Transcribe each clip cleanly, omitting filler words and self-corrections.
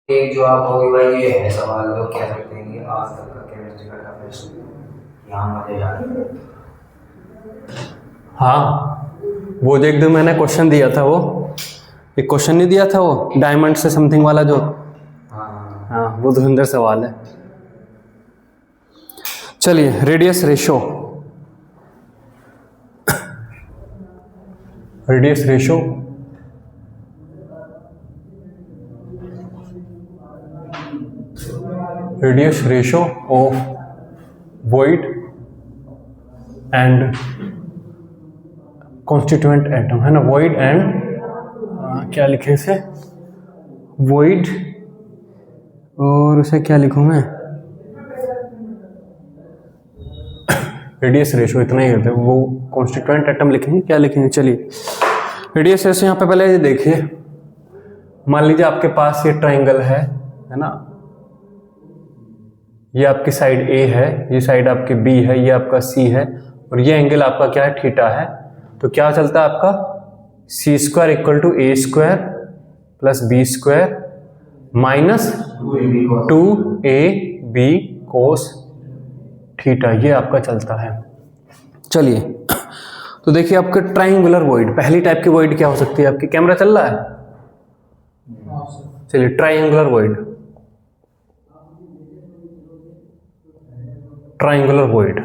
एक जो आप होगी भाई ये है सवाल जो कह सकते हैं कि आज तक का केमिस्ट्री का टफेस्ट यहाँ मजे जाने। हाँ, वो जो एक दिन मैंने क्वेश्चन दिया था, वो एक क्वेश्चन नहीं दिया था, वो डायमंड से समथिंग वाला जो, हाँ वो धुरंधर सवाल है। चलिए, radius ratio, radius ratio radius ratio of void and constituent atom, है ना, void एंड क्या लिखे इसे, void, और उसे क्या लिखूं मैं, रेडियस रेशो इतना ही करते हैं, वो कॉन्स्टिट्यूएंट एटम लिखेंगे, क्या लिखेंगे। चलिए, रेडियस रेशो यहाँ पे पहले ये देखिए, मान लीजिए आपके पास ये ट्राइंगल है ना, ये आपकी साइड ए है, ये साइड आपकी बी है, ये आपका सी है, और ये एंगल आपका क्या है, थीटा है। तो क्या चलता है आपका, C square equal to A square plus B square minus 2ab cos theta, ये आपका चलता है। चलिए, तो देखिए आपका ट्राइंगुलर वॉइड, पहली टाइप की वॉइड क्या हो सकती है आपकी, कैमरा चल रहा है, चलिए, ट्राइंगुलर वॉइड, ट्राइंगुलर वॉइड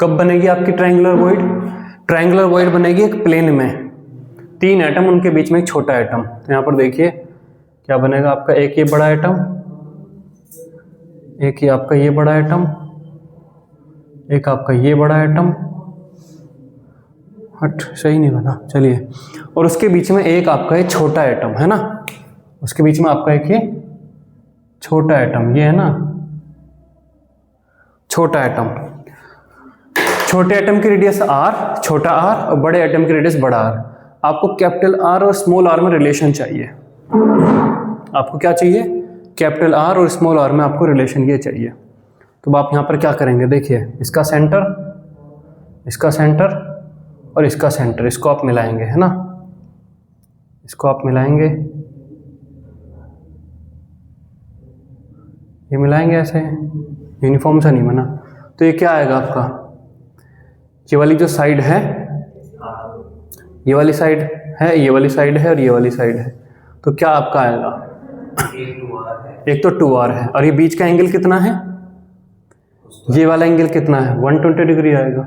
कब बनेगी आपकी ट्राइंगुलर वॉइड, ट्राइंगुलर वॉइड बनेगी एक प्लेन में, तीन एटम, उनके बीच में एक छोटा एटम। तो यहाँ पर देखिए क्या बनेगा आपका, एक ये बड़ा एटम, एक ये आपका ये बड़ा एटम, एक आपका ये बड़ा एटम, हट सही नहीं बना, चलिए, और उसके बीच में एक आपका ये छोटा एटम, है ना, उसके बीच में आपका एक ये छोटा एटम, ये है ना छोटा एटम, छोटे एटम की रेडियस r, छोटा r, और बड़े एटम की रेडियस बड़ा r। आपको कैपिटल R और स्मॉल r में रिलेशन चाहिए, आपको क्या चाहिए, कैपिटल R और स्मॉल r में आपको रिलेशन ये चाहिए। तो आप यहाँ पर क्या करेंगे, देखिए, इसका सेंटर, इसका सेंटर और इसका सेंटर, इसको आप मिलाएंगे, है ना, इसको आप मिलाएंगे, ये मिलाएंगे ऐसे, यूनिफॉर्म सा नहीं बना, तो ये क्या आएगा आपका, ये वाली जो साइड है, ये वाली साइड है, ये वाली साइड है, और ये वाली साइड है, तो क्या आपका आएगा, एक तो 2r है, और ये बीच का एंगल कितना है, ये वाला एंगल कितना है, 120 डिग्री आएगा।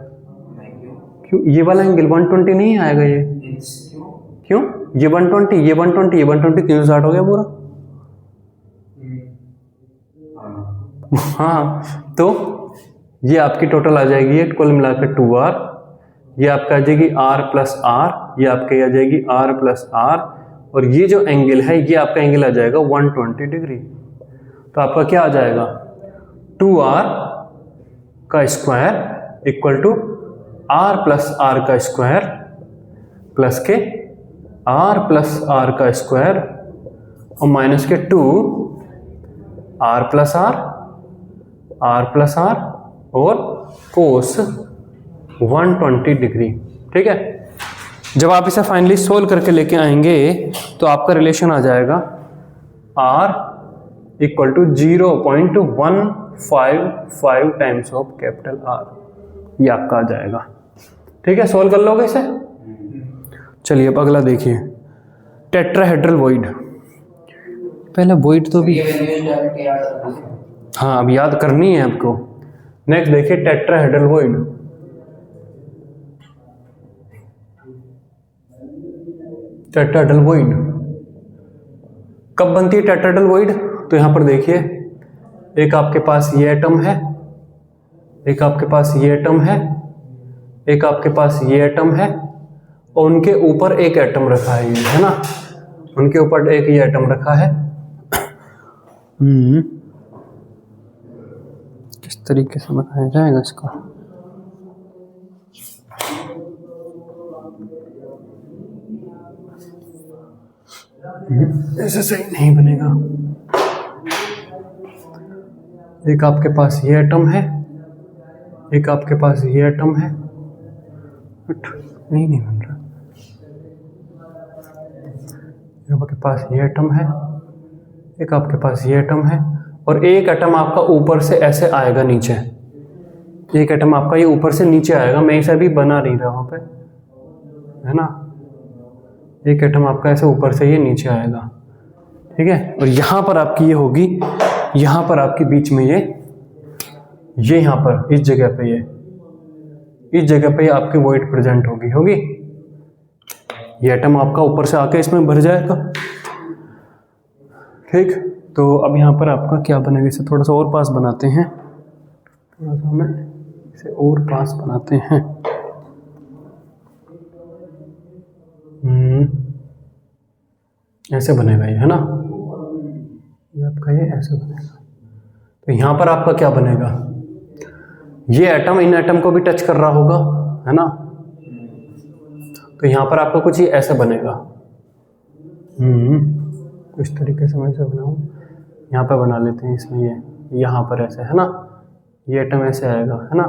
क्यों ये वाला एंगल 120 नहीं आएगा, ये क्यों, ये 120, ये 120, ये 120, 360 हो गया पूरा। हाँ, तो ये आपकी टोटल आ जाएगी, ये कुल मिलाकर 2r, ये आपका आ जाएगी r प्लस r, ये आपकी आ जाएगी r प्लस r, और ये जो एंगल है ये आपका एंगल आ जाएगा 120 डिग्री। तो आपका क्या आ जाएगा, 2r का square equal to r plus r का स्क्वायर प्लस के r प्लस r का स्क्वायर और माइनस के 2 r प्लस r और कोस 120 डिग्री। ठीक है, जब आप इसे फाइनली सोल्व करके लेके आएंगे तो आपका रिलेशन आ जाएगा r equal to 0.155 times of capital R, ये आपका आ जाएगा। ठीक है, सोल्व कर लोगे इसे। चलिए अब अगला देखिए, टेट्राहेड्रल वॉइड, पहले वॉइड तो भी, हाँ अब याद करनी है आपको। नेक्स्ट देखिए टेट्राहेड्रल वॉइड, टेट्राहेड्रल वॉइड कब बनती है टेट्राहेड्रल वॉइड, तो यहां पर देखिए, एक आपके पास ये एटम है, एक आपके पास ये एटम है, एक आपके पास ये एटम है, और उनके ऊपर एक एटम रखा है, ये है ना, उनके ऊपर एक ये एटम रखा है। किस तरीके से बनाया जाएगा इसका, ऐसे सही नहीं बनेगा। एक आपके पास ये एटम है, एक आपके पास ये एटम है, नहीं बन रहा, एक आपके पास ये एटम है, एक आपके पास ये एटम है और एक एटम आपका ऊपर से ऐसे आएगा नीचे, एक एटम आपका ये ऊपर से नीचे आएगा, मैं इसे अभी बना नहीं रहा वहाँ पे, है ना। एक एटम आपका ऐसे ऊपर से ये नीचे आएगा, ठीक है। और यहाँ पर आपकी ये होगी, यहाँ पर आपके बीच में ये यहाँ पर इस जगह पे इस जगह पे आपकी वॉइड प्रेजेंट होगी। ये एटम आपका ऊपर से आके इसमें भर जाएगा, ठीक। तो अब यहाँ पर आपका क्या बनेगा, इसे थोड़ा सा और पास बनाते हैं, थोड़ा सा हमें इसे और पास बनाते हैं। ऐसे बनेगा ये, है ना, ये आपका ये ऐसे बनेगा। तो यहाँ पर आपका क्या बनेगा, ये एटम इन एटम को भी टच कर रहा होगा, है ना। तो यहाँ पर आपका कुछ ये ऐसे बनेगा, कुछ तरीके से मैं इसे बनाऊँ, यहाँ पर बना लेते हैं इसमें, ये यहाँ पर ऐसे, है ना, ये एटम ऐसे आएगा, है ना,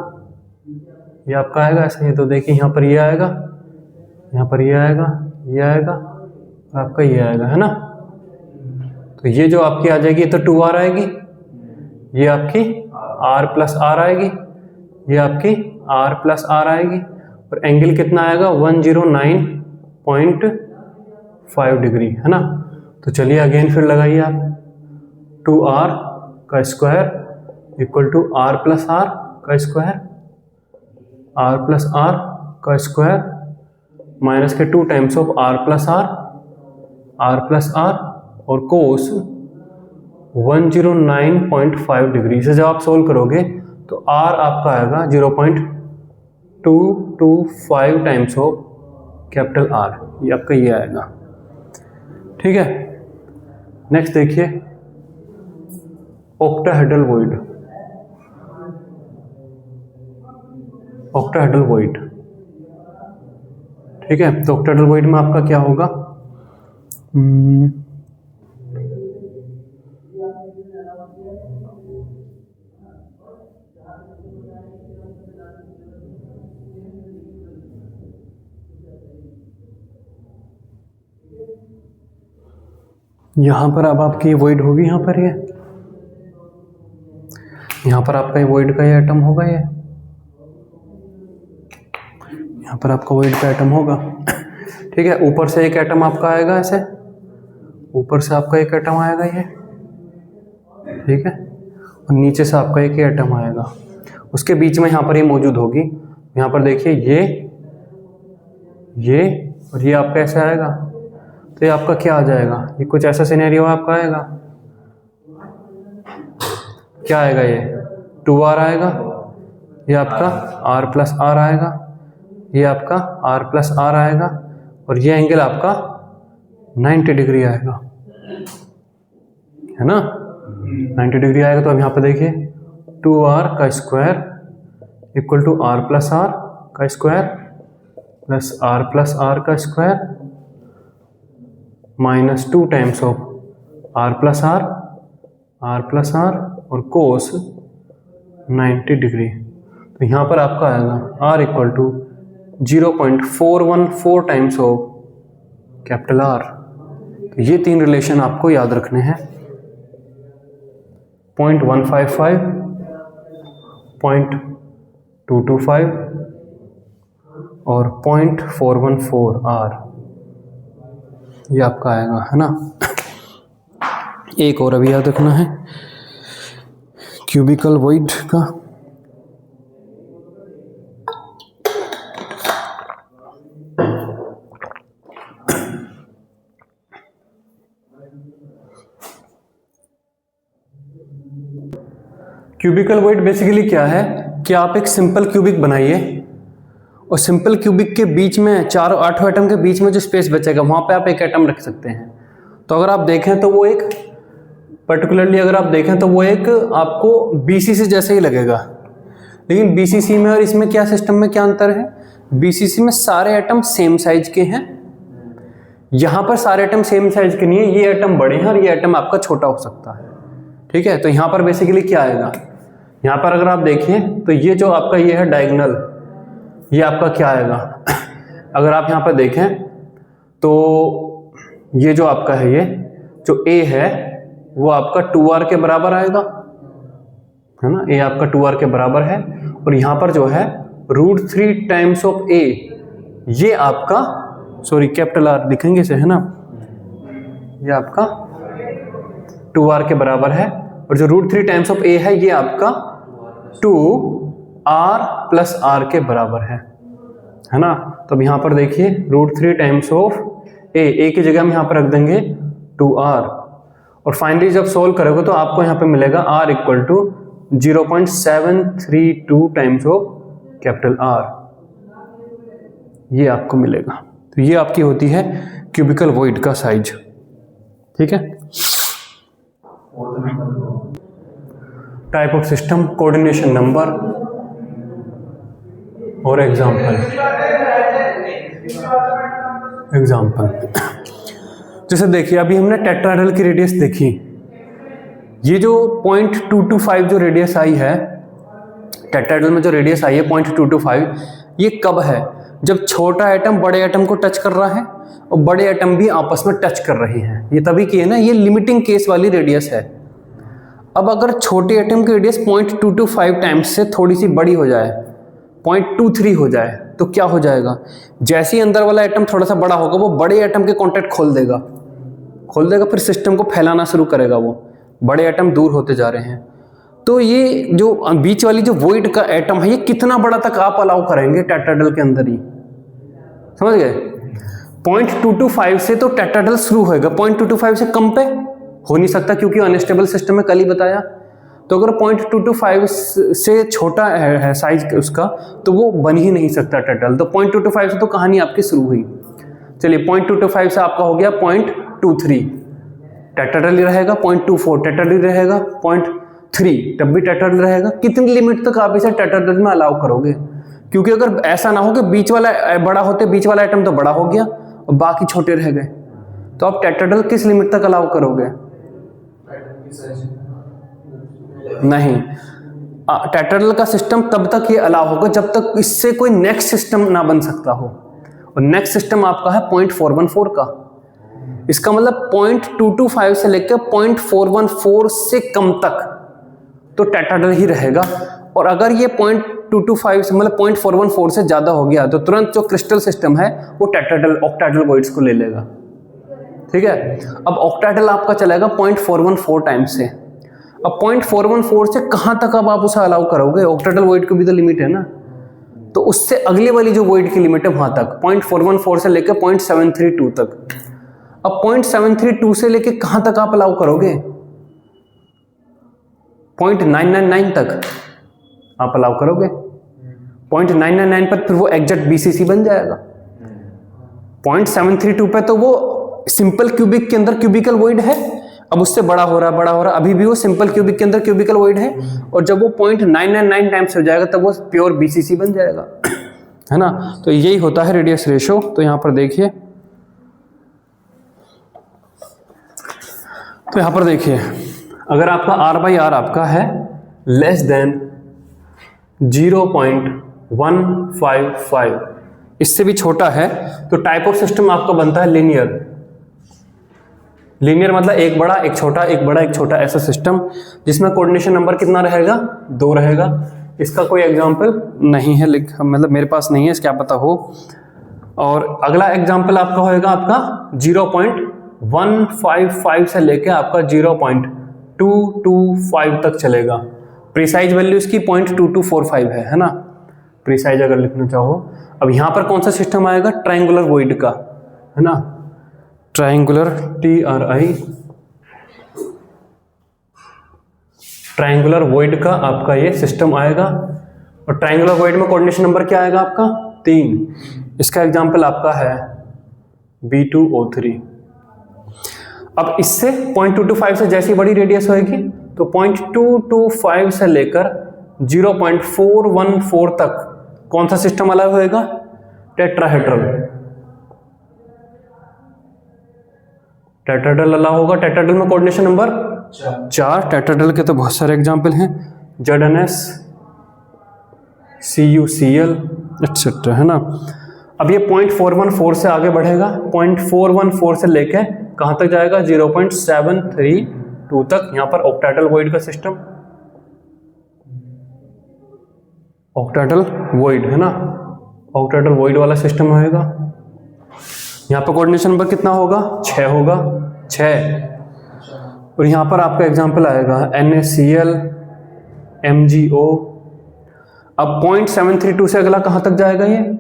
ये आपका आएगा ऐसे। ये तो देखिए यहाँ पर ये आएगा, यहाँ पर ये आएगा, ये आएगा, आपका ये आएगा, है ना। तो ये जो आपकी आ जाएगी, ये तो 2r आएगी, ये आपकी r प्लस r आएगी, ये आपकी r प्लस r आएगी, और एंगल कितना आएगा 109.5 डिग्री, है ना। तो चलिए अगेन फिर लगाइए आप, 2r का square equal to r plus r का स्क्वायर, r प्लस r का स्क्वायर माइनस के 2 times of r plus r और कोस 109.5 डिग्री। इसे जब आप सोल्व करोगे तो r आपका आएगा 0.225 टाइम्स ऑफ कैपिटल R, ये आपका ये आएगा, ठीक है। नेक्स्ट देखिए ऑक्टाहेड्रल वॉइड, ऑक्टाहेड्रल वॉइड, ठीक है। तो ऑक्टाहेड्रल वॉइड में आपका क्या होगा, यहाँ पर अब आपकी ये वॉइड होगी, यहाँ पर यहाँ पर आपका ये वॉइड का ये एटम होगा, ये यहाँ पर आपका वॉइड का एटम होगा, ठीक है। ऊपर से एक एटम आपका आएगा ऐसे, ऊपर से आपका एक एटम आएगा ये, ठीक है, और नीचे से आपका एक एटम आएगा, उसके बीच में यहाँ पर ये मौजूद होगी। यहाँ पर देखिए ये और ये आपका ऐसे आएगा, तो ये आपका क्या आ जाएगा, ये कुछ ऐसा सिनेरियो आपका आएगा, क्या आएगा, ये 2r आएगा, ये आपका r प्लस r आएगा, ये आपका r प्लस r आएगा, और ये एंगल आपका 90 डिग्री आएगा, है ना, 90 डिग्री आएगा। तो अब यहाँ पर देखिए 2r का square equal to r plus r का square plus r plus r का square minus 2 times of r plus r और कोस 90 डिग्री। तो यहाँ पर आपका आएगा r equal to 0.414 times of capital R। तो ये तीन रिलेशन आपको याद रखने हैं, 0.155, 0.225 और 0.414 R, ये आपका आएगा, है ना। एक और अभी याद रखना है क्यूबिकल वॉइड का, क्यूबिकल वॉइड बेसिकली क्या है कि आप एक सिंपल क्यूबिक बनाइए और सिंपल क्यूबिक के बीच में 8 एटम के बीच में जो स्पेस बचेगा वहां पे आप एक एटम रख सकते हैं। तो अगर आप देखें तो वो एक पर्टिकुलरली अगर आप देखें तो वो एक आपको BCC जैसे ही लगेगा, लेकिन BCC में और इसमें क्या सिस्टम में क्या अंतर है, BCC में सारे एटम सेम साइज के हैं, यहाँ पर सारे एटम सेम साइज के नहीं है, ये एटम बड़े हैं और ये एटम आपका छोटा हो सकता है, ठीक है। तो यहाँ पर बेसिकली क्या आएगा, यहाँ पर अगर आप देखें तो ये जो आपका ये है डायगोनल, ये आपका क्या आएगा, अगर आप यहाँ पर देखें तो ये जो आपका है, ये जो A है वो आपका 2r के बराबर आएगा, है ना, a आपका 2r के बराबर है। और यहाँ पर जो है √3 टाइम्स ऑफ a, ये आपका सॉरी कैपिटल R लिखेंगे इसे, है ना, ये आपका 2r के बराबर है। और जो √3 टाइम्स ऑफ a है ये आपका 2r + r के बराबर है ना। तो अब यहाँ पर देखिए √3 टाइम्स ऑफ a की जगह हम यहाँ पर रख देंगे 2r। और फाइनली जब सोल्व करोगे तो आपको यहाँ पे मिलेगा r = 0.732 times of capital R, ये आपको मिलेगा। तो ये आपकी होती है क्यूबिकल वॉइड का साइज, ठीक है। Type of system, coordination number और एग्जाम्पल। जैसे देखिए अभी हमने टेट्राहेड्रल की रेडियस देखी, ये जो 0.225 जो रेडियस आई है टेट्राहेड्रल में, जो रेडियस आई है 0.225, ये कब है? जब छोटा एटम बड़े एटम को टच कर रहा है और बड़े एटम भी आपस में टच कर रहे हैं, ये तभी की है ना, ये लिमिटिंग केस वाली रेडियस है। अब अगर छोटे एटम की रेडियस 0.225 टाइम्स से थोड़ी सी बड़ी हो जाए, 0.23 हो जाए, तो क्या हो जाएगा? जैसे ही अंदर वाला एटम थोड़ा सा बड़ा होगा वो बड़े एटम के कॉन्टैक्ट खोल देगा, फिर सिस्टम को फैलाना शुरू करेगा, वो बड़े एटम दूर होते जा रहे हैं। तो ये जो बीच वाली जो वॉइड का एटम है, ये कितना बड़ा तक आप अलाउ करेंगे टेट्राहेड्रल के अंदर ही, समझ गए? 0.225 से तो टेट्राहेड्रल शुरू होएगा, 0.225 से कम पे हो नहीं सकता क्योंकि अनस्टेबल सिस्टम में कल ही बताया। तो अगर 0.225 से छोटा है साइज उसका, तो वो बन ही नहीं सकता टेट्राहेड्रल। तो 0.225 से तो कहानी आपकी शुरू हुई। चलिए 0.225 से आपका हो गया 0.23, टेट्राहेड्रल रहेगा, 0.24 टेट्राहेड्रल रहेगा, 0.3 तब भी टेट्राहेड्रल रहेगा। कितनी लिमिट तक आप इसे टेट्राहेड्रल में अलाउ करोगे? क्योंकि अगर ऐसा ना हो कि बीच वाला बड़ा होते, बीच वाला आइटम तो बड़ा हो गया और बाकी छोटे रह गए, तो आप टेट्राहेड्रल किस लिमिट तक अलाउ करोगे? नहीं, टेट्राहेड्रल का सिस्टम तब तक ये अलाउ होगा जब तक इससे कोई नेक्स्ट सिस्टम ना बन सकता हो, और नेक्स्ट सिस्टम आपका है 0.414 का। इसका मतलब 0.225 से लेकर 0.414 से कम तक तो टेट्राहेड्रल ही रहेगा। और अगर ये 0.225 से मतलब 0.414 से ज्यादा हो गया तो तुरंत जो क्रिस्टल सिस्टम है वो टेट्राहेड्रल ऑक्टाहेड्रल वॉइड्स को ले लेगा, ठीक है। अब ऑक्टाहेड्रल आपका चलेगा 0.414 टाइम्स से। अब 0.414 से कहां तक अब आप उसे अलाउ करोगे? ऑक्टाहेड्रल वॉइड की भी तो लिमिट है ना, तो उससे अगले वाली जो वॉइड की लिमिट है वहां तक 0.414 से लेकर 0.732 तक। अब 0.732 से लेकर कहां तक आप अलाउ करोगे? 0.999 तक आप अलाउ करोगे। 0.999 पर फिर वो एग्जैक्ट बीसीसी बन जाएगा। 0.732 पे तो वो सिंपल क्यूबिक के अंदर क्यूबिकल वॉइड है, अब उससे बड़ा हो रहा, अभी भी वो सिंपल क्यूबिक के अंदर क्यूबिकल वॉइड है, और जब वो 0.999 टाइम्स हो जाएगा तब वो प्योर बीसीसी बन जाएगा, है ना। तो यही होता है रेडियस रेशो। तो यहां पर देखिए, तो यहां पर देखिए अगर आपका r/r आपका है लेस देन 0.155, इससे भी छोटा है, तो टाइप ऑफ सिस्टम आपका बनता है लीनियर। लीनियर मतलब एक बड़ा एक छोटा, एक बड़ा एक छोटा, ऐसा सिस्टम जिसमें कोऑर्डिनेशन नंबर कितना रहेगा? 2 रहेगा। इसका कोई एग्जांपल नहीं है, मतलब मेरे पास नहीं है, इसका क्या पता हो। और अगला एग्जांपल आपका होएगा आपका 0.155 से लेके आपका 0.225 तक चलेगा। प्रिसाइज वैल्यू इसकी 0.2245 है ना, प्रिसाइज अगर लिखना चाहो। अब यहां पर कौन सा सिस्टम आएगा? ट्रायंगुलर वॉइड का, है ना, ट्रायंगुलर ट्रायंगुलर वॉइड का आपका ये सिस्टम आएगा। और ट्रायंगुलर वॉइड में कोऑर्डिनेशन नंबर क्या आएगा आपका? 3। इसका एग्जांपल आपका है B2O3। अब इससे 0.225 से जैसी बड़ी रेडियस होएगी तो 0.225 से लेकर 0.414 तक कौन सा सिस्टम अलाउ होएगा? टेट्राहेड्रल। टेट्राहेड्रल अलाउ होगा। टेट्राहेड्रल में कोऑर्डिनेशन नंबर 4। टेट्राहेड्रल के तो बहुत सारे एग्जांपल हैं, ZnS, CuCl एक्सेट्रा, है ना। अब ये 0.414 से आगे बढ़ेगा, 0.414 से लेके कहां तक जाएगा? 0.732 2 तक। यहाँ पर ऑक्टेटल वॉइड का सिस्टम, ऑक्टेटल वॉइड है ना, ऑक्टेटल वॉइड वाला सिस्टम होएगा। यहाँ पर कोऑर्डिनेशन नंबर कितना होगा, 6 होगा, 6। और यहाँ पर आपका एग्जांपल आएगा NaCl MgO। अब 0.732 से अगला कहाँ तक जाएगा, ये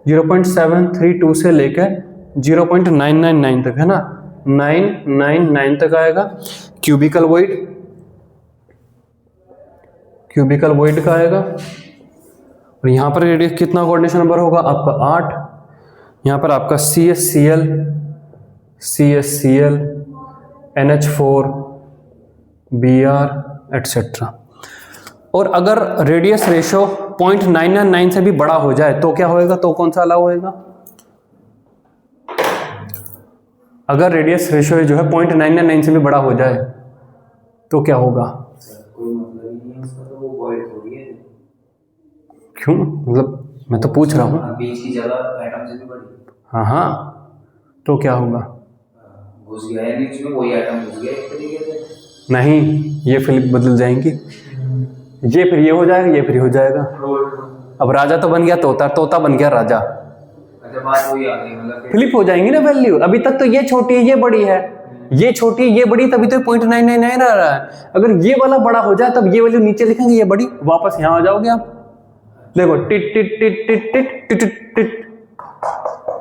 0.732 से लेकर 0.999 तक है ना, 999 तक आएगा। क्यूबिकल वॉइड, क्यूबिकल वॉइड का आएगा। और यहाँ पर रेडियस कितना कोऑर्डिनेशन नंबर होगा आपका 8। यहाँ पर आपका CSCl NH4 Br एटसेट्रा। और अगर रेडियस रेशो 0.999 से भी बड़ा हो जाए तो क्या होएगा, तो कौन सा अलाउ होएगा? अगर रेडियस रेशो जो है 0.999 से भी बड़ा हो जाए तो क्या होगा? कोई मतलब ही नहीं इसका, तो वो वॉइड थोड़ी है। क्यों, मतलब मैं तो पूछ रहा हूँ। बीच की जगह एटम से भी बड़ी। हाँ हाँ, तो क्या होगा? घुस गया है बीच में, वही एटम घुस गया एक तरीके से। नहीं, ये फिलिप बदल जाएंगी, ये फिर ये हो जाएगा, ये फिर हो जाएगा। अब राजा तो बन गया तोता, तोता बन गया राजा। अच्छा, बात वही आ गई, मतलब फ्लिप हो जाएंगी ना वैल्यू। अभी तक तो ये छोटी है, ये बड़ी है, ये छोटी है, ये बड़ी, तभी तो 0.999 आ रहा है। अगर ये वाला बड़ा हो जाए तब ये वैल्यू नीचे लिखेंगे, ये बड़ी, वापस यहाँ आ जाओगे आप। देखो tit tit tit tit tit tit tit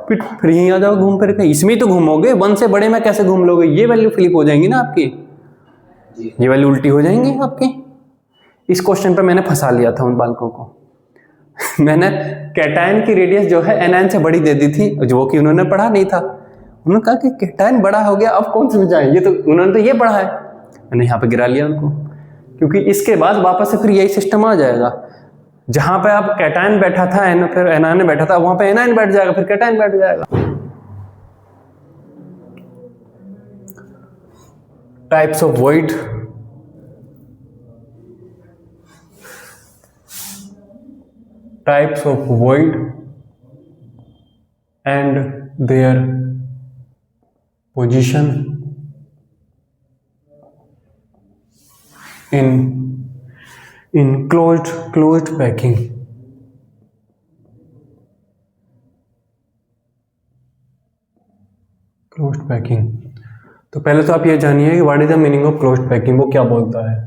tit, फिर यहीं आ जाओ घूम फिर के। इसमें तो घूमोगे, 1 से बड़े में कैसे घूम लोगे? ये वैल्यू फ्लिप हो जाएंगी ना आपकी, ये वैल्यू उल्टी हो जाएंगी आपकी। इस क्वेश्चन पे मैंने फंसा लिया था उन बालकों को। मैंने कैटायन की रेडियस जो है एनायन से बड़ी दे दी थी, जो कि उन्होंने पढ़ा नहीं था। उन्होंने कहा कि कैटायन बड़ा हो गया, अब कौन से जाए, ये तो उन्होंने तो ये पढ़ा है। मैंने यहाँ पे गिरा लिया उनको, क्योंकि इसके बाद वापस से फिर यही सिस्टम आ जाएगा। जहां पे आप कैटायन बैठा था फिर एनायन बैठा था, वहां पे एनायन बैठ जाएगा, फिर कैटायन बैठ जाएगा। Types of void, types of void and their position in closed packing. Closed packing. तो पहले तो आप ये जानिए कि what is the meaning of closed packing, वो क्या बोलता है।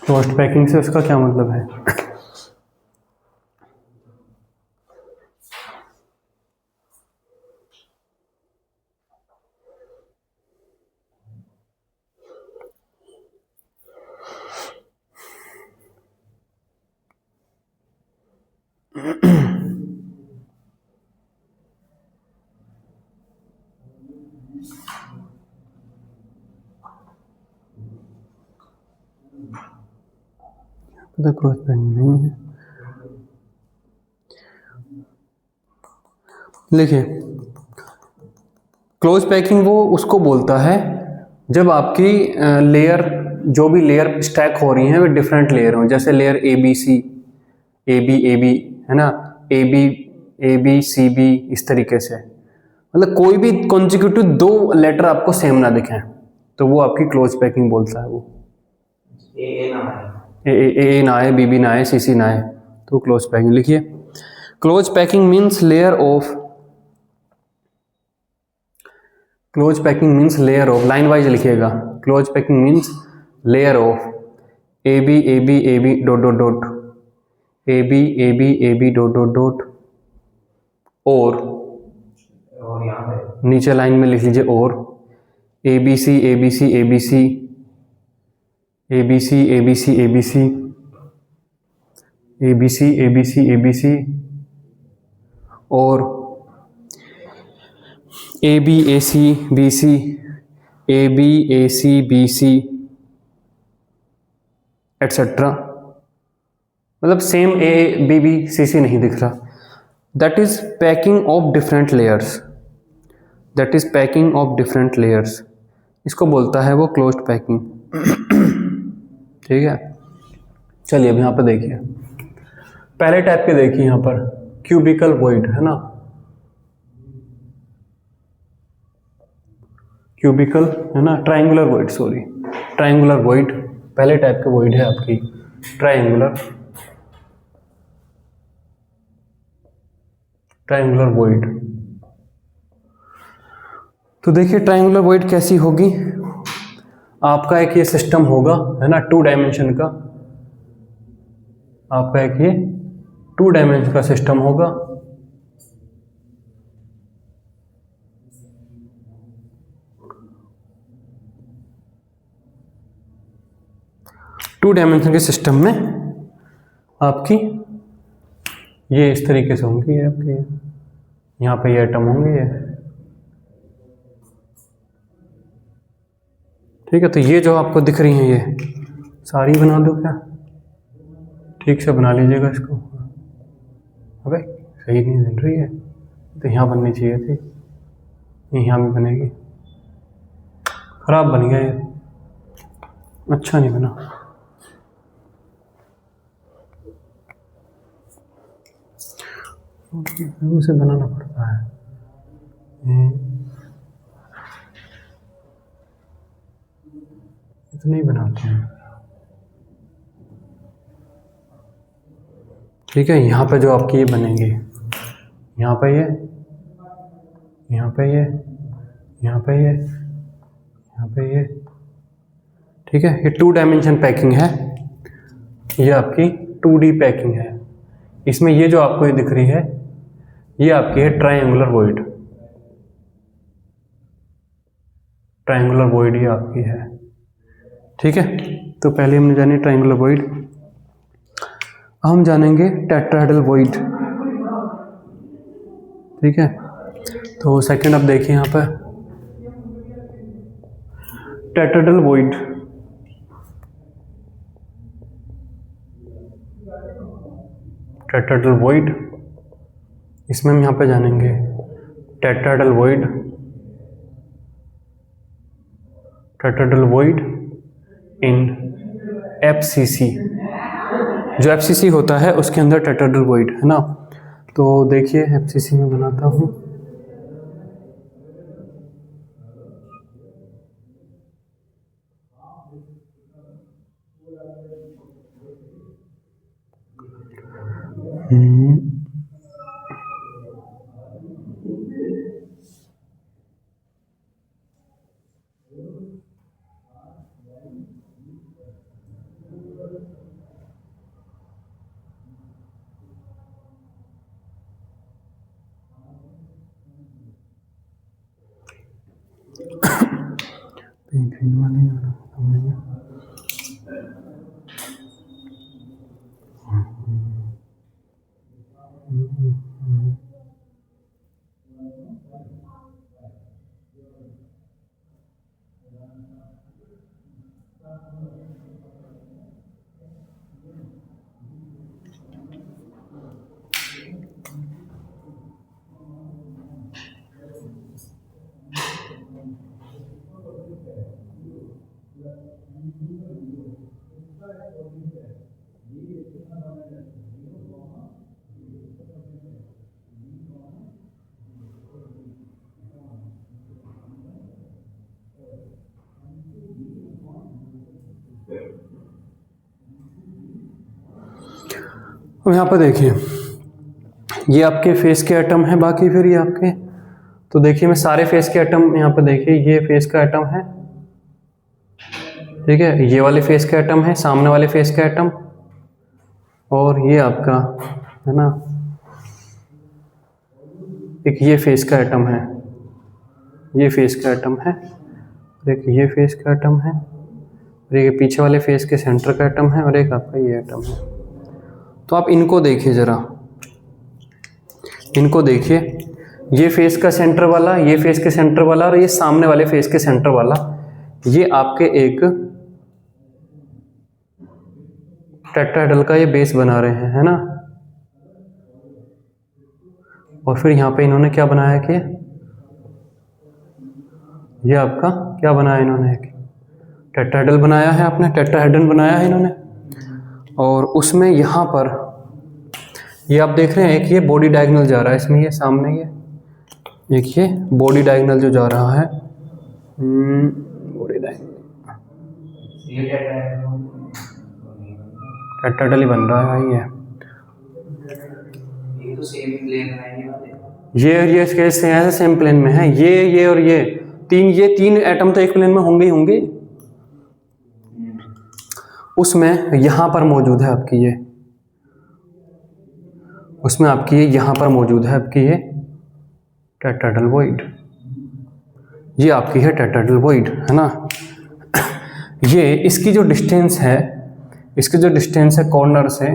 क्लोज्ड पैकिंग से उसका क्या मतलब है? क्लोज पैकिंग नहीं है। देखिए, क्लोज पैकिंग वो उसको बोलता है जब आपकी लेयर, जो भी लेयर स्टैक हो रही हैं वो डिफरेंट लेयर हो। जैसे लेयर ABC, AB है ना, ABCB, इस तरीके से, मतलब कोई भी कॉन्जिक्यूटिव 2 लेटर आपको सेम ना दिखें, तो वो आपकी क्लोज पैकिंग बोलता है। वो ए ना आए, BB ना आए, CC ना आए, तो क्लोज पैकिंग लिखिए। Close packing means layer of, close packing means layer of, line wise लिखिएगा। Close packing means layer of AB dot dot dot, AB dot dot dot, और यहाँ पे नीचे लाइन में लिख लीजिए और ABC और ABAC एटसेट्रा। मतलब सेम ABBCC नहीं दिख रहा। That is packing of different layers, that is packing of different layers, इसको बोलता है वो क्लोज्ड पैकिंग। ठीक है, चलिए अब यहाँ पर देखिए, पहले टाइप के देखिए यहाँ पर क्यूबिकल वॉइड है ना, क्यूबिकल है ना, triangular void, sorry triangular void, पहले टाइप के वॉइड है आपकी ट्रायंगुलर वॉइड। तो देखिए ट्रायंगुलर वॉइड कैसी होगी, आपका एक ये सिस्टम होगा है ना 2 डायमेंशन का, आपका एक ये 2 डायमेंशन का सिस्टम होगा। टू डायमेंशन के सिस्टम में आपकी ये इस तरीके से होंगी, ये आपके यहाँ पे ये एटम होंगे ये, ठीक है। तो ये जो आपको दिख रही हैं ये सारी बना दो क्या, ठीक से बना लीजिएगा इसको। अबे सही नहीं बन रही है, तो यहाँ बननी चाहिए थी, ये यहाँ भी बनेगी, खराब बन गया ये, अच्छा नहीं बना। उसे बनाना पड़ता है, इतना ही बनाते हैं, ठीक है। यहाँ पे जो आपकी ये बनेंगे, यहाँ पे ये, यहाँ पे ये, यहाँ पे ये, यहाँ पे ये, ठीक है। ये 2 डायमेंशन पैकिंग है, ये आपकी 2D पैकिंग है। इसमें ये जो आपको ये दिख रही है ये आपकी है ट्रायंगुलर वॉइड, ट्रायंगुलर वॉइड ये आपकी है, ठीक है। तो पहले हमने जानी ट्रायंगुलर वॉइड, हम जानेंगे टेट्राहेड्रल वॉइड, ठीक है। तो सेकंड अब देखिए यहाँ पर टेट्राहेड्रल वॉइड, टेट्राहेड्रल वॉइड, इसमें हम यहाँ पे जानेंगे टेट्राहेड्रल वॉइड, टेट्राहेड्रल वॉइड इन FCC, जो FCC होता है उसके अंदर टेट्राहेड्रल वॉइड है ना। तो देखिए FCC में बनाता हूँ, ग्रीन वाले अब यहाँ पर देखिए ये आपके फेस के एटम है, बाकी फिर ये आपके, तो देखिए मैं सारे फेस के एटम यहाँ पर देखिए, ये फेस का एटम है, ठीक है, ये वाले फेस का एटम है, सामने वाले फेस का एटम, और ये आपका है ना एक ये फेस का एटम है, ये फेस का एटम है, और एक ये फेस का एटम है, और एक पीछे वाले फेस के सेंटर का एटम है, और एक आपका ये एटम है। तो आप इनको देखिए ज़रा, इनको देखिए, ये फेस का सेंटर वाला, ये फेस के सेंटर वाला, और ये सामने वाले फेस के सेंटर वाला, ये आपके एक टेट्राहेड्रल का ये बेस बना रहे हैं, है ना। और फिर यहाँ पे इन्होंने क्या बनाया कि ये आपका क्या बनाया इन्होंने, टेट्राहेड्रल बनाया है आपने, टेट्राहेड्रल बनाया है इन्होंने। और उसमें यहाँ पर ये आप देख रहे हैं एक ये बॉडी डायगोनल जा रहा है इसमें, ये सामने एक ये बॉडी डायगोनल जो जा रहा है, बॉडी डायगोनल टेट्राहेड्रल ही बन रहा है भाई। ये तो सेम प्लेन में है ये कैसे ऐसे सेम प्लेन में है, ये और ये तीन एटम तो एक प्लेन में होंगे ही होंगे। उसमें यहाँ पर मौजूद है आपकी ये, उसमें आपकी ये यहाँ पर मौजूद है आपकी ये टेट्राहेड्रल वॉइड, ये आपकी है टेट्राहेड्रल वॉइड, है ना। ये इसकी जो डिस्टेंस है, इसकी जो डिस्टेंस है कॉर्नर से,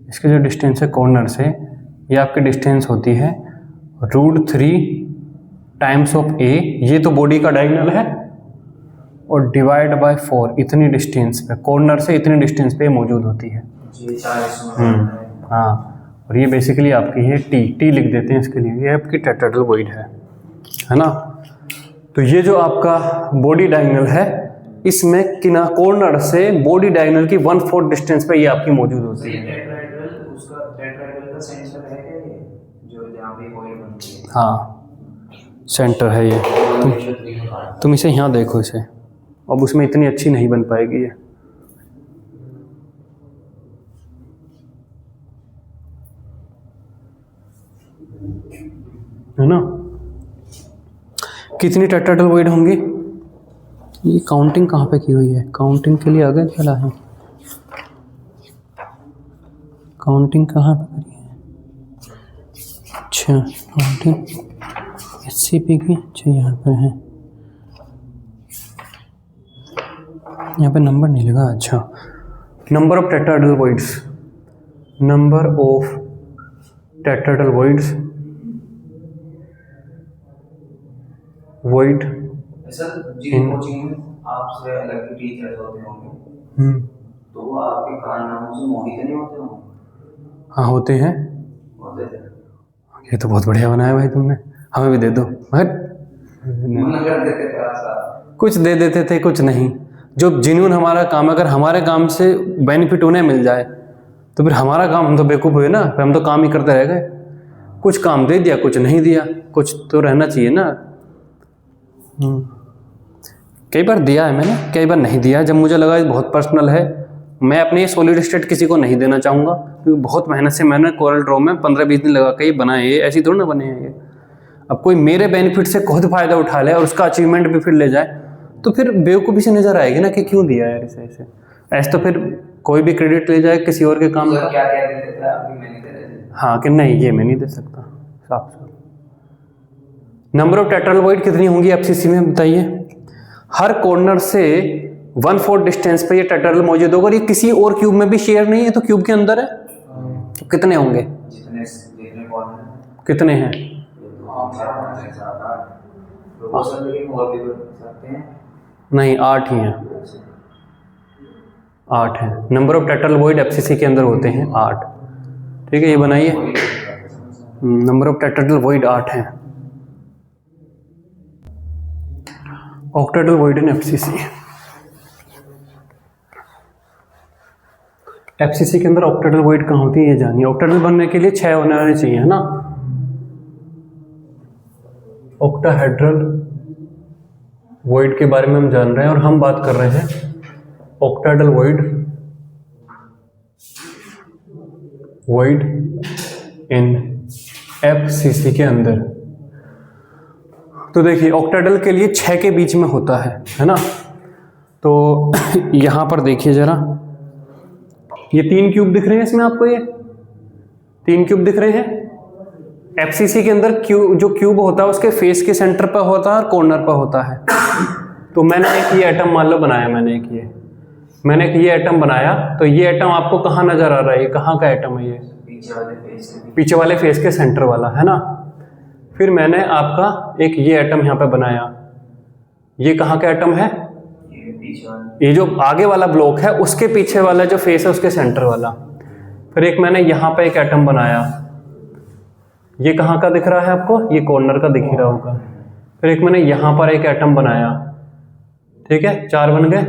इसकी जो डिस्टेंस है कॉर्नर से, ये आपकी डिस्टेंस होती है √3 टाइम्स ऑफ ए, ये तो बॉडी का डायगोनल है, और डिवाइड बाय 4 इतनी डिस्टेंस पे, कॉर्नर से इतनी डिस्टेंस पे मौजूद होती है। हाँ, और ये बेसिकली आपकी है टी लिख देते हैं इसके लिए, ये आपकी टेट्राहेड्रल वॉइड है ना। तो ये जो आपका बॉडी डायगोनल है, इसमें किना कॉर्नर से बॉडी डायगोनल की 1/4 डिस्टेंस पे ये आपकी मौजूद होती है। टेट्राहेड्रल का सेंटर है क्या ये, जो जहाँ पे वॉइड बनती है? हाँ, सेंटर है ये। तुम इसे यहाँ देखो इसे, अब उसमें इतनी अच्छी नहीं बन पाएगी ये, है ना। कितनी टेट्राहेड्रल वॉइड होंगी? ये काउंटिंग कहाँ पे की हुई है? काउंटिंग के लिए आगे चला है, काउंटिंग कहाँ पे करी है? अच्छा, काउंटिंग SCP की, अच्छा यहाँ पर है, यहाँ पे नंबर नहीं लगा। अच्छा, number of tetrahedral voids, number of tetrahedral voids, void sir जिन कोचिंग में आपसे अलग टीचर्स होते होंगे, तो वो आपके कारनामों से मोहित नहीं होते होंगे? हाँ, होते हैं। होते थे। ये तो बहुत बढ़िया बनाया भाई तुमने, हमें भी दे दो। मन कर देते थे कुछ दे देते थे, कुछ नहीं। जो जिन्होंने हमारा काम, अगर हमारे काम से बेनिफिट उन्हें मिल जाए तो फिर हमारा काम, हम तो बेवकूफ़ हुए ना, फिर हम तो काम ही करते रह गए। कुछ काम दे दिया, कुछ नहीं दिया, कुछ तो रहना चाहिए ना। कई बार दिया है मैंने, कई बार नहीं दिया, जब मुझे लगा ये बहुत पर्सनल है। मैं अपने सॉलिड स्टेट किसी को नहीं देना चाहूँगा, क्योंकि बहुत मेहनत से मैंने कोरल ड्रॉ में 15-20 दिन लगा के ये बनाए, ये ऐसी थोड़ी ना बने हैं ये। अब कोई मेरे बेनिफिट से खुद फायदा उठा ले और उसका अचीवमेंट भी फिर ले जाए, तो फिर बेवकूफ़ी से नजर आएगी ना कि क्यों दिया यार इसे ऐसे। ऐसे तो फिर कोई भी क्रेडिट ले जाए किसी और के काम का। क्या कह देते थे आप, मैं नहीं दे रहे थे? हाँ, कि नहीं ये मैं नहीं दे सकता, साफ साफ। नंबर ऑफ टेट्राहेड्रल वॉइड कितनी होंगी FCC में बताइए? हर कॉर्नर से 1/4 डिस्टेंस पे ये टेट्राहेड्रल मौजूद होगा, और ये किसी और क्यूब में भी शेयर नहीं है, तो क्यूब के अंदर है। तो कितने होंगे? जितने कॉर्नर कितने हैं? नहीं, 8 ही हैं, 8 हैं। Number of tetrahedral void FCC के अंदर होते हैं 8। ठीक है, ये बनाइए। नंबर ऑफ टेट्राहेड्रल वॉइड 8 हैं। ऑक्टाहेड्रल वॉइड इन FCC, FCC के अंदर ऑक्टाहेड्रल वॉइड कहाँ होती है ये जानिए। ऑक्टाहेड्रल बनने के लिए 6 होने चाहिए, है ना। ऑक्टाहेड्रल वॉइड के बारे में हम जान रहे हैं, और हम बात कर रहे हैं ऑक्टाहेड्रल वॉइड इन FCC के अंदर। तो देखिए, ऑक्टाहेड्रल के लिए 6 के बीच में होता है ना। तो यहाँ पर देखिए जरा, ये 3 क्यूब दिख रहे हैं इसमें आपको, ये 3 क्यूब दिख रहे हैं। FCC के अंदर जो क्यूब होता है उसके फेस के सेंटर पर होता है और कॉर्नर पर होता है। तो मैंने एक ये एटम मान लो बनाया, मैंने एक ये एटम बनाया, तो ये एटम आपको कहाँ नजर आ रहा है? ये कहाँ का एटम है? ये पीछे वाले फेस के सेंटर वाला, है ना। फिर मैंने आपका एक ये एटम यहाँ पे बनाया, ये कहाँ का एटम है? ये जो आगे वाला ब्लॉक है उसके पीछे वाला जो फेस है उसके सेंटर वाला। फिर एक मैंने यहाँ पे एक एटम बनाया, ये कहाँ का दिख रहा है आपको? ये कॉर्नर का दिख ही रहा होगा। फिर एक मैंने यहाँ पर एक एटम बनाया, ठीक है, 4 बन गए।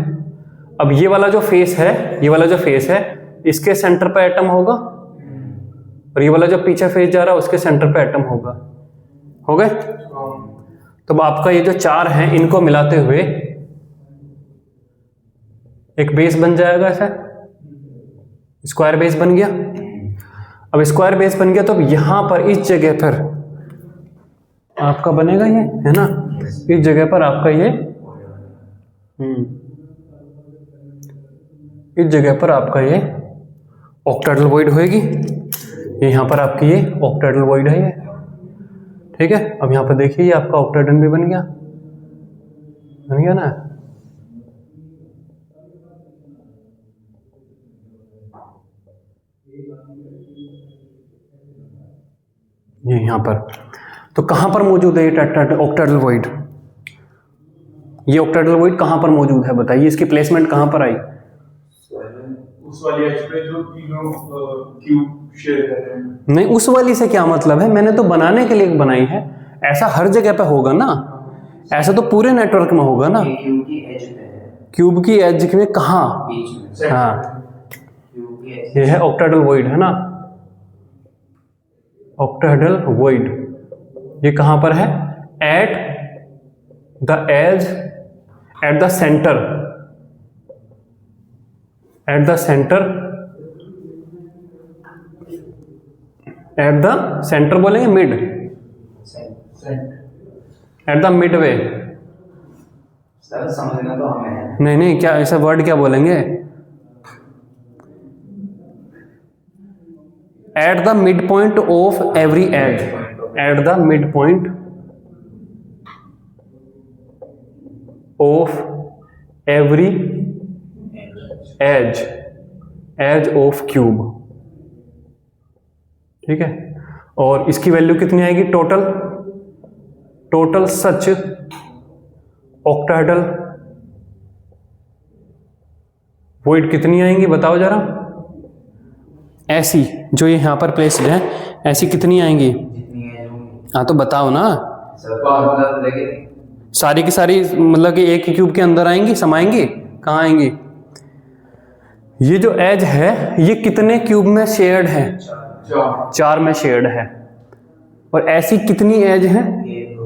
अब ये वाला जो फेस है, ये वाला जो फेस है, इसके सेंटर पे एटम होगा, और ये वाला जो पीछे फेस जा रहा है उसके सेंटर पे एटम होगा। हो गए? तो अब आपका ये जो 4 हैं इनको मिलाते हुए एक बेस बन जाएगा, ऐसा स्क्वायर बेस बन गया। अब स्क्वायर बेस बन गया तो अब यहां पर इस जगह पर आपका बनेगा ये, है ना, इस जगह पर आपका ये इस जगह पर आपका ये ऑक्टाहेड्रल वॉइड होएगी। यहां पर आपकी ये ऑक्टाहेड्रल वॉइड है ये, ठीक है। अब यहां पर देखिए ये आपका ऑक्टाहेड्रन भी बन गया ना। ये यहां पर तो कहां पर मौजूद है ये ऑक्टाहेड्रल वॉइड? ये ऑक्टाहेड्रल वॉइड कहां पर मौजूद है बताइए, इसकी प्लेसमेंट कहां पर आई? उस वाली एज पे जो तीनों क्यूब शेयर कर रहे हैं। नहीं, उस वाली से क्या मतलब है, मैंने तो बनाने के लिए बनाई है। ऐसा हर जगह पे होगा ना, ऐसा तो पूरे नेटवर्क में होगा ना। क्यूब की एज में कहां? हाँ, ये है ऑक्टाहेड्रल वॉइड, है ना, ऑक्टाहेड्रल वॉइड। ये कहां पर है? At the edge, at the centre, at the centre, at the centre बोलेंगे, mid, at the mid way. समझना तो हमें नहीं, क्या ऐसा वर्ड क्या बोलेंगे? At the mid point of every edge, at the mid point of every edge of cube, ठीक है। और इसकी वैल्यू कितनी आएगी? टोटल सच ऑक्टाहेड्रल वॉइड कितनी आएंगी बताओ जरा, ऐसी जो ये यहां पर प्लेस्ड है, ऐसी कितनी आएंगी? हाँ तो बताओ ना। सारी की सारी मतलब कि एक क्यूब के अंदर आएंगी, समाएंगी? कहाँ आएंगी? ये जो एज है ये कितने क्यूब में शेयर्ड है? 4 में शेयर्ड है। और ऐसी कितनी एज है?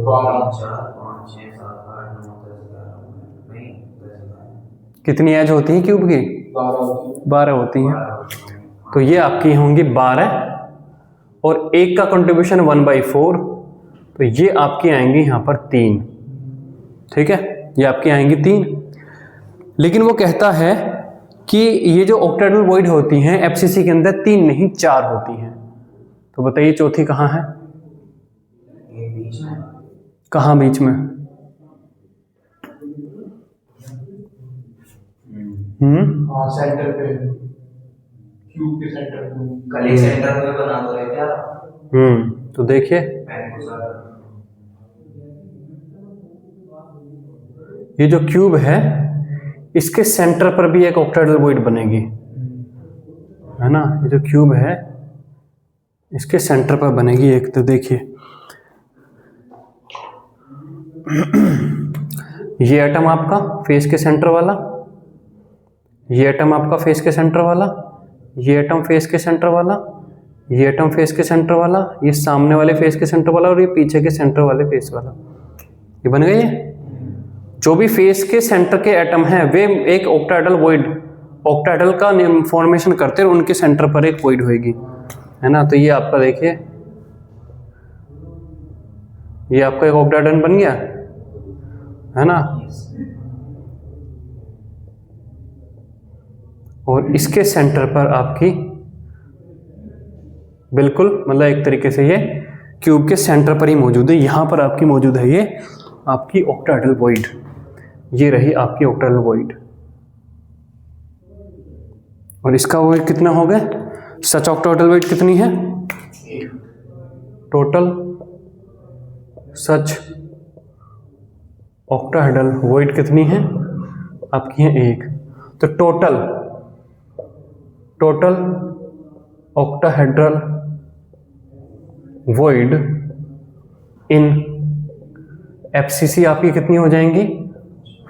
12। कितनी एज होती है क्यूब की? 12 होती हैं। तो ये आपकी होंगी 12, और एक का कंट्रीब्यूशन 1/4, तो ये आपकी आएंगी यहां पर 3, ठीक है, ये आपकी आएंगी 3। लेकिन वो कहता है कि ये जो ऑक्टाहेड्रल वॉइड होती हैं एफसीसी के अंदर 3 नहीं 4 होती हैं। तो बताइए चौथी कहाँ है? कहाँ बीच में? सेंटर पे, क्यूब के सेंटर पे। कल एक सेंटर पे बना तो रहे क्या? तो देखिए ये जो क्यूब है इसके सेंटर पर भी एक ऑक्टाहेड्रल वॉइड बनेगी, है ना। ये जो क्यूब है इसके सेंटर पर बनेगी एक, तो देखिए ये एटम आपका फेस के सेंटर वाला, ये एटम आपका फेस के सेंटर वाला, ये एटम फेस के सेंटर वाला, ये एटम फेस के सेंटर वाला, ये सामने वाले फेस के सेंटर वाला, और ये पीछे के सेंटर वाले फेस वाला। ये बन गए। जो भी फेस के सेंटर के एटम हैं वे एक ऑक्टाहेड्रल वॉइड, ऑक्टाहेड्रल का फॉर्मेशन करते हैं, उनके सेंटर पर एक वॉइड होगी, है ना। तो ये आपका देखिए, ये आपका एक ऑक्टाहेड्रन बन गया, है ना। और इसके सेंटर पर आपकी बिल्कुल मतलब एक तरीके से ये क्यूब के सेंटर पर ही मौजूद है, यहां पर आपकी मौजूद है ये आपकी ऑक्टाहेड्रल वॉइड। ये रही आपकी ऑक्टाहेड्रल वॉइड। और इसका वॉइड कितना हो गया? सच ऑक्टाहेड्रल वॉइड कितनी है? टोटल सच ऑक्टाहेड्रल वॉइड कितनी है आपकी? है 1। तो total octahedral void in FCC आपकी कितनी हो जाएंगी?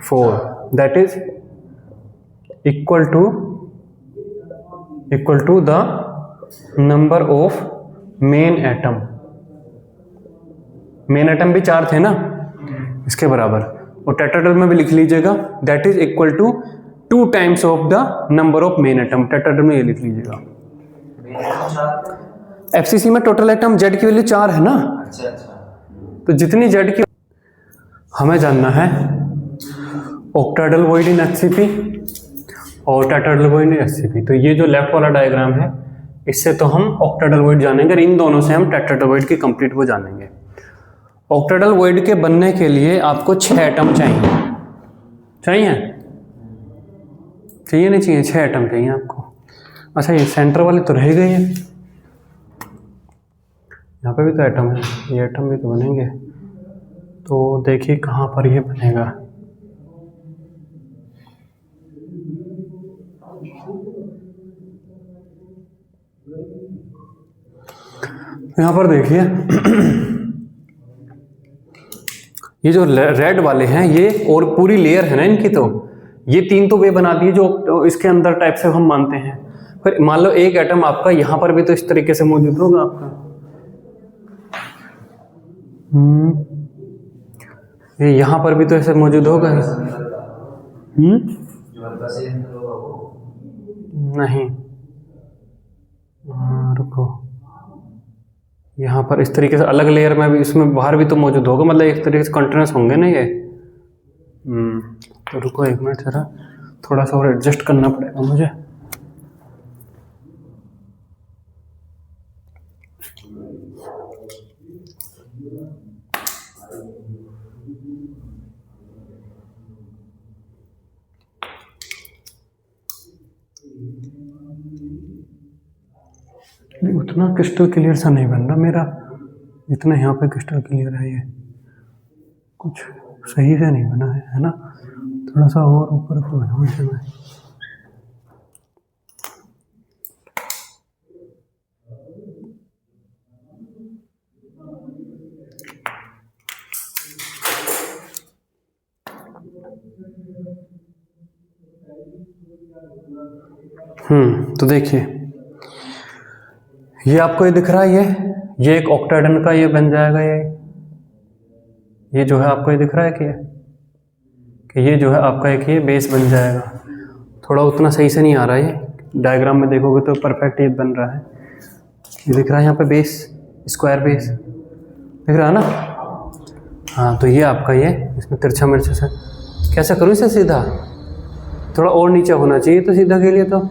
4। That is equal to the number of main atom. Main atom भी 4 थे ना, इसके बराबर। और टेट्राहेड्रल में भी लिख लीजिएगा, that is equal to 2 times of the number of main atom. Tetrahedral में ये लिख लीजिएगा। एफसीसी में टोटल एटम जेड की वैल्यू 4 है ना, अच्छा। तो जितनी जेड की हमें जानना है ऑक्टाहेड्रल वॉइड इन एचसीपी और टेट्राहेड्रल वॉइड इन एचसीपी। तो ये जो लेफ्ट वाला डायग्राम है, इससे तो हम ऑक्टाहेड्रल वॉइड जानेंगे, और इन दोनों से हम टेट्राहेड्रल वॉइड की कंप्लीट वो जानेंगे। ऑक्टाहेड्रल वॉइड के बनने के लिए आपको 6 एटम चाहिए। चाहिए नहीं चाहिए? 6 एटम चाहिए आपको। अच्छा, ये सेंटर वाले तो रह गए हैं, यहाँ पे भी तो एटम है, ये एटम भी तो बनेंगे। तो देखिए कहाँ पर ये बनेगा। यहाँ पर देखिए ये जो रेड वाले हैं, ये और पूरी लेयर है ना इनकी, तो ये 3 तो वे बना दिए जो इसके अंदर टाइप से हम मानते हैं। फिर मान लो एक एटम आपका यहाँ पर भी तो इस तरीके से मौजूद होगा आपका। ये यहाँ पर भी तो ऐसे मौजूद होगा। नहीं, रुको, यहाँ पर इस तरीके से अलग लेयर में भी, इसमें बाहर भी तो मौजूद होगा, मतलब एक तरीके से कंटिन्यूस होंगे ना ये। तो रुको 1 मिनट, जरा थोड़ा सा और एडजस्ट करना पड़ेगा मुझे। उतना क्रिस्टल क्लियर सा नहीं बन रहा मेरा, जितना यहाँ पे क्रिस्टल क्लियर है। ये कुछ सही से नहीं बना है ना, थोड़ा सा और ऊपर को बना मुझे। तो देखिए ये आपको ये दिख रहा है, ये एक ऑक्टाहेड्रन का ये बन जाएगा। ये जो है आपको ये दिख रहा है कि ये जो है आपका एक ये बेस बन जाएगा। थोड़ा उतना सही से नहीं आ रहा है, ये डायग्राम में देखोगे तो परफेक्ट ये बन रहा है। ये दिख रहा है यहाँ पे बेस, स्क्वायर बेस दिख रहा है ना। हाँ, तो ये आपका ये इसमें तिरछा मिर्च से कैसा करूँ इसे सीधा, थोड़ा और नीचे होना चाहिए तो सीधा के लिए, तो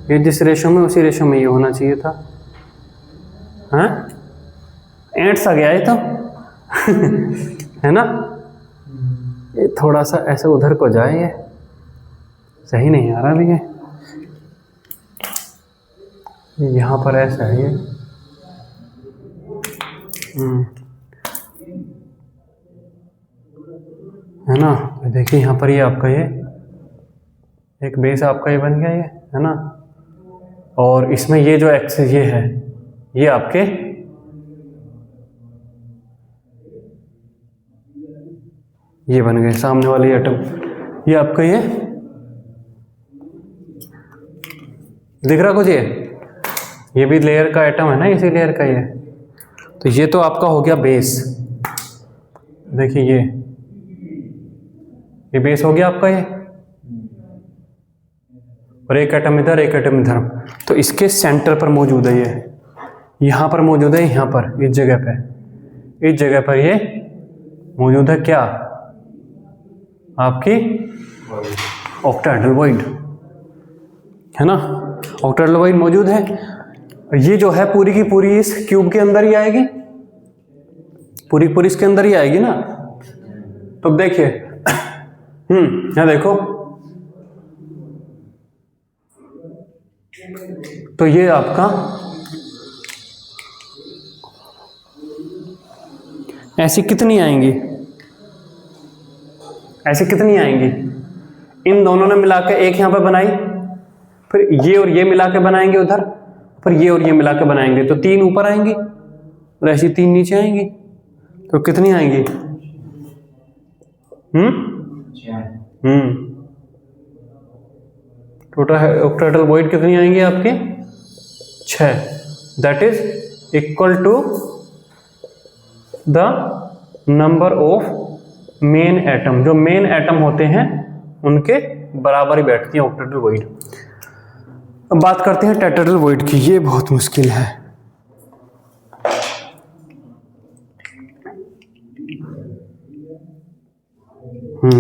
ये जिस रेशो में उसी रेशो में ये होना चाहिए था। हाँ, एंट सा गया ये तो है ना। ये थोड़ा सा ऐसे उधर को जाए, ये सही नहीं आ रहा अभी। ये यहाँ पर ऐसा है ये। है ना। देखिए यहाँ पर ये आपका ये एक बेस आपका ये बन गया ये, है ना। और इसमें ये जो एक्सिस ये है, ये आपके ये बन गए सामने वाले एटम। ये आपका ये दिख रहा कुछ, ये भी लेयर का एटम है ना, इसी लेयर का ये। तो ये तो आपका हो गया बेस। देखिए ये बेस हो गया आपका ये, और एक एटम इधर एक एटम इधर। तो इसके सेंटर पर मौजूद है ये, यहाँ पर मौजूद है, यहाँ पर इस जगह पर ये मौजूद है क्या, आपकी ऑक्टाहेड्रल वॉइड, है ना। ऑक्टाहेड्रल वॉइड मौजूद है। ये जो है पूरी की पूरी इस क्यूब के अंदर ही आएगी, पूरी पूरी इसके अंदर ही आएगी ना। तो देखिए यहाँ देखो, तो ये आपका ऐसी कितनी आएंगी, ऐसी कितनी आएंगी। इन दोनों ने मिला के एक यहां पर बनाई, फिर ये और ये मिला के बनाएंगे उधर, फिर ये और ये मिला के बनाएंगे, तो 3 ऊपर आएंगी और ऐसी 3 नीचे आएंगी। तो कितनी आएंगी, टोटल ऑक्टेटल वॉइड कितनी आएंगी आपकी? 6। That is equal to the number of main atom. जो मेन एटम होते हैं उनके बराबर ही बैठती है ऑक्टेटल वॉइड। अब बात करते हैं टेट्राहेड्रल वॉइड की। ये बहुत मुश्किल है।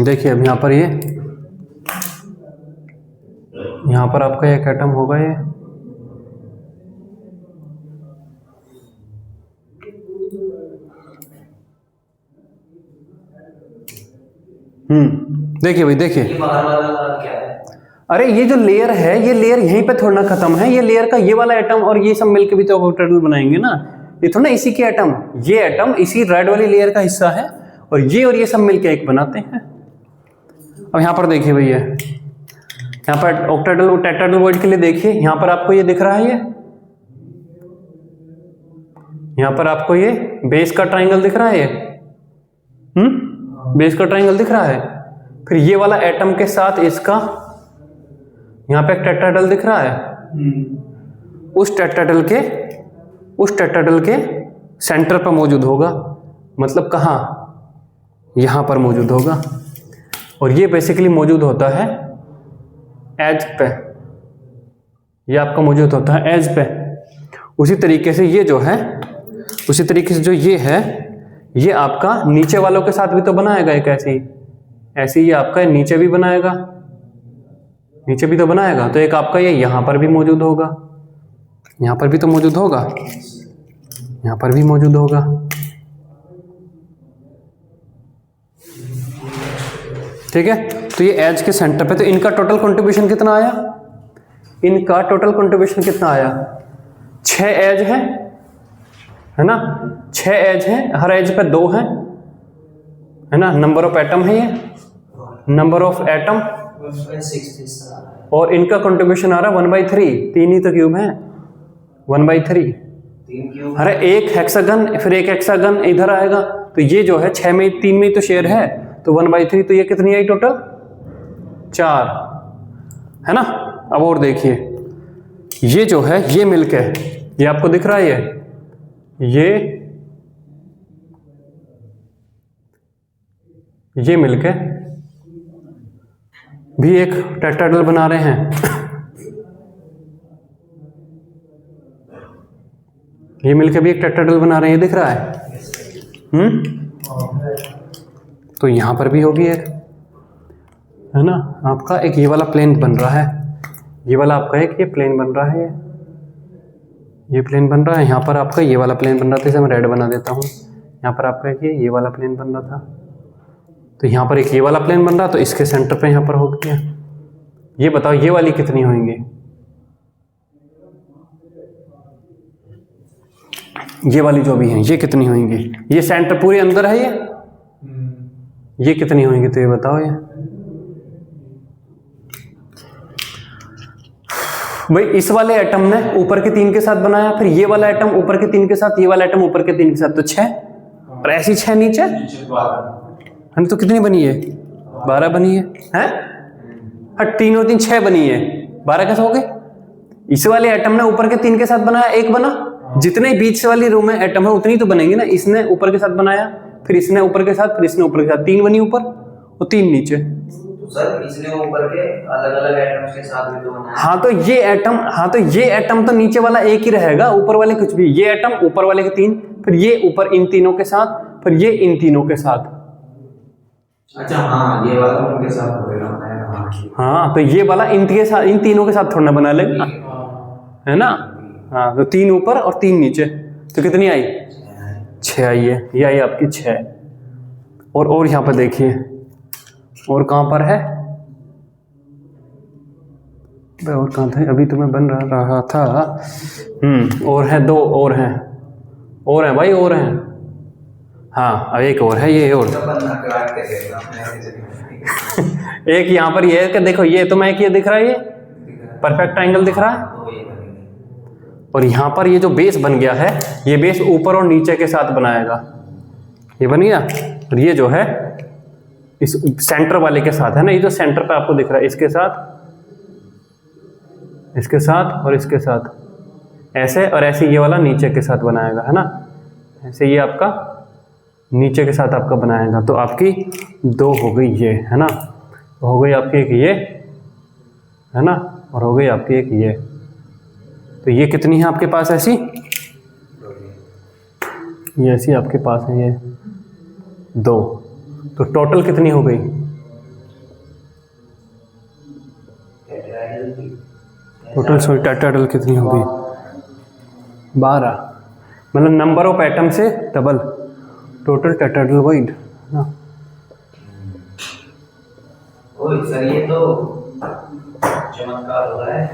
देखिए अब यहाँ पर यहाँ पर आपका एक एटम होगा ये, देखिए भाई देखिए, ये बाहर वाला क्या है? अरे ये जो लेयर है, ये लेयर यहीं पे थोड़ा ना खत्म है। ये लेयर का ये वाला एटम और ये सब मिलके भी तो ऑक्टेटल बनाएंगे ना। ये थोड़ा ना इसी के एटम, ये एटम इसी रेड वाली लेयर का हिस्सा है और ये सब मिलके एक बनाते हैं। अब यहाँ पर देखिए भैया, यहाँ पर ऑक्टेटल टेट्राहेड्रल वॉइड के लिए देखिए, यहाँ पर आपको ये दिख रहा है, यहाँ पर आपको ये बेस का ट्राइंगल दिख रहा है, ये बेस का ट्राइंगल दिख रहा है। फिर ये वाला एटम के साथ इसका यहाँ पे एक टेट्राहेड्रल दिख रहा है। उस टेट्राहेड्रल के सेंटर पर मौजूद होगा, मतलब कहाँ? यहाँ पर मौजूद होगा। और ये बेसिकली मौजूद होता है एज पे, ये आपका मौजूद होता है एज पे। उसी तरीके से ये जो है, उसी तरीके से जो ये है, ये आपका नीचे वालों के साथ भी तो बनाएगा एक ऐसे ही ये आपका नीचे भी बनाएगा, नीचे भी तो बनाएगा। तो एक आपका ये यहाँ पर भी मौजूद होगा, यहाँ पर भी तो मौजूद होगा, यहाँ पर भी मौजूद होगा। ठीक है, तो ये एज के सेंटर पे, तो इनका टोटल कंट्रीब्यूशन कितना आया? इनका टोटल कंट्रीब्यूशन कितना आया? 6 एज है ना, 6 एज है, हर एज पे 2 है ना। नंबर ऑफ एटम है ये, नंबर ऑफ एटम, और इनका कंट्रीब्यूशन आ रहा है 1/3। 3 ही तो क्यूब है, 1/3। अरे एक हेक्सागन, फिर एक हेक्सागन इधर आएगा, तो ये जो है 6 में 3 में ही तो शेयर है, तो 1/3। तो ये कितनी आई टोटल? 4 है ना। अब और देखिए, ये जो है ये मिलके, ये आपको दिख रहा है, ये मिलके भी एक टेट्राहेड्रल बना रहे हैं। ये मिलके भी एक टेट्राहेड्रल बना रहे हैं, ये दिख रहा है। तो यहां पर भी होगी एक, है ना, आपका एक ये वाला प्लेन बन रहा है, ये वाला आपका एक ये प्लेन बन रहा है, ये प्लेन बन रहा है। यहाँ पर आपका ये वाला प्लेन बन रहा था, इसे मैं रेड बना देता हूँ। यहाँ पर आपका एक ये वाला प्लेन बन रहा था, तो यहाँ पर एक ये वाला प्लेन बन रहा, तो इसके सेंटर पे यहाँ पर हो गया। ये बताओ ये वाली कितनी होंगी? ये वाली जो भी है ये कितनी होंगी? ये सेंटर पूरे अंदर है, ये कितनी होंगी? तो ये बताओ। ये भाई इस वाले एटम ने ऊपर के 3 के साथ बनाया, फिर ये वाला एटम ऊपर के 3 के साथ, ये वाला एटम ऊपर के 3 के साथ, तो 6, और ऐसी 6 नीचे है, तो कितनी बनी है? 12 बनी है, हैं? 3 और 3 6 बनी है, 12 कैसे हो गए? इस वाले एटम ने ऊपर के 3 के साथ बनाया, 1 बना। जितने बीच वाली रो में एटम है उतनी तो बनेंगे ना। इसने ऊपर के साथ बनाया, फिर इसने ऊपर के साथ, फिर इसने ऊपर के साथ, 3 बनी ऊपर और 3 नीचे। तो सर इसने ऊपर के अलग-अलग एटम्स के साथ भी तो बनाया। हाँ तो ये एटम तो नीचे वाला एक ही रहेगा, ऊपर वाले कुछ भी। ये एटम ऊपर वाले के 3, फिर ये ऊपर इन तीनों के साथ, फिर ये इन तीनों के साथ। अच्छा हाँ, ये वाला उनके साथ हो गया। हाँ तो ये वाला इन तीनों के साथ थोड़ा ना बना लेगा, है ना। हाँ तो 3 ऊपर और 3 नीचे, तो कितनी आई? 6 आई है, ये आई आपकी 6। और यहाँ पर देखिए, और कहाँ पर है? और कहाँ था? अभी तो मैं बन रहा था। और है 2 और हैं भाई, और हैं। हाँ अब एक और है, ये और एक यहाँ पर ये है, देखो ये तो मैं एक ये दिख रहा है, ये परफेक्ट ट्रायंगल दिख रहा है। और यहाँ पर ये जो बेस बन गया है, ये बेस ऊपर और नीचे के साथ बनाएगा, ये बन गया। और ये जो है इस सेंटर वाले के साथ, है ना, ये जो सेंटर पे आपको दिख रहा है, इसके साथ और इसके साथ, ऐसे और ऐसे ये वाला नीचे के साथ बनाएगा, है ना, ऐसे ये आपका नीचे के साथ आपका बनाएगा। तो आपकी 2 हो गई ये, है ना, तो हो गई आपकी एक ये, है ना, और हो गई आपकी एक ये। तो ये कितनी है आपके पास ऐसी, ये ऐसी आपके पास है ये 2। तो टोटल कितनी हो गई, टोटल सॉरी टेट्राहेड्रल कितनी हो गई, 12। मतलब नंबर ऑफ एटम से डबल टोटल टेट्राहेड्रल वही ना। ओए सर ये तो चमत्कार हो रहा है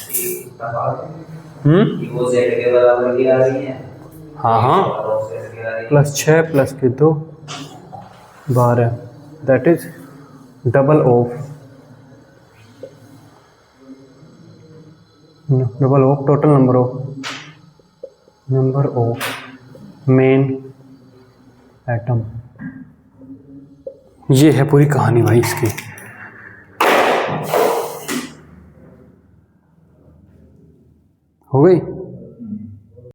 कि कि वो z के बराबर की आ रही है। हाँ और z के आ रही है। +6 + 2 12, that is double of total number of main atom. ये है पूरी कहानी भाई इसकी। हो गई।